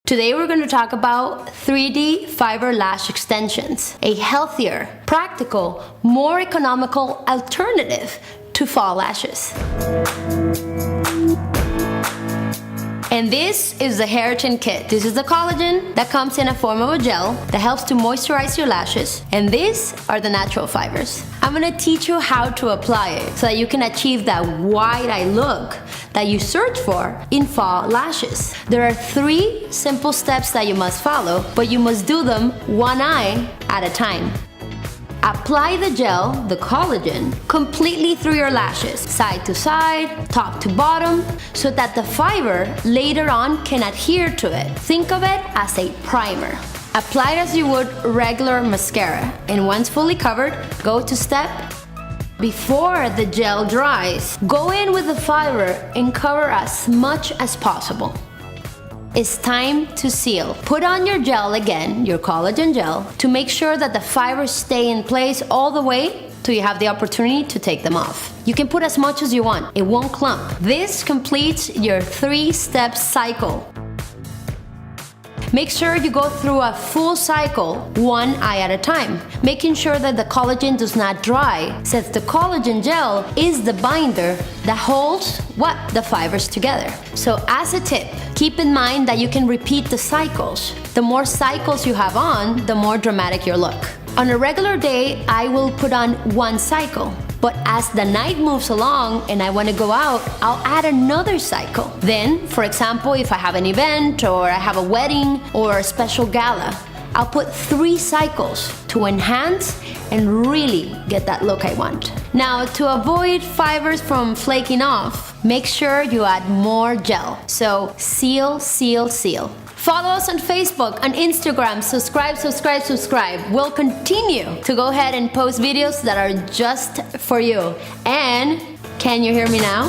Today we're going to talk about 3D fiber lash extensions, a healthier, practical, more economical alternative to fall lashes. And this is the Heritage Kit. This is the collagen that comes in a form of a gel that helps to moisturize your lashes. And these are the natural fibers. I'm gonna teach you how to apply it so that you can achieve that wide-eye look that you search for in fall lashes. There are 3 simple steps that you must follow, but you must do them one eye at a time. Apply the gel, the collagen, completely through your lashes, side to side, top to bottom, so that the fiber later on can adhere to it. Think of it as a primer. Apply it as you would regular mascara, and once fully covered, go to step. Before the gel dries, go in with the fiber and cover as much as possible. It's time to seal. Put on your gel again, your collagen gel, to make sure that the fibers stay in place all the way till you have the opportunity to take them off. You can put as much as you want, it won't clump. This completes your 3-step cycle. Make sure you go through a full cycle, one eye at a time, making sure that the collagen does not dry, since the collagen gel is the binder that holds the fibers together. So as a tip, keep in mind that you can repeat the cycles. The more cycles you have on, the more dramatic your look. On a regular day, I will put on 1 cycle. But as the night moves along and I want to go out, I'll add another cycle. Then, for example, if I have an event or I have a wedding or a special gala, I'll put 3 cycles to enhance and really get that look I want. Now, to avoid fibers from flaking off, make sure you add more gel. So seal, seal, seal. Follow us on Facebook, on Instagram, subscribe. We'll continue to go ahead and post videos that are just for you. And can you hear me now?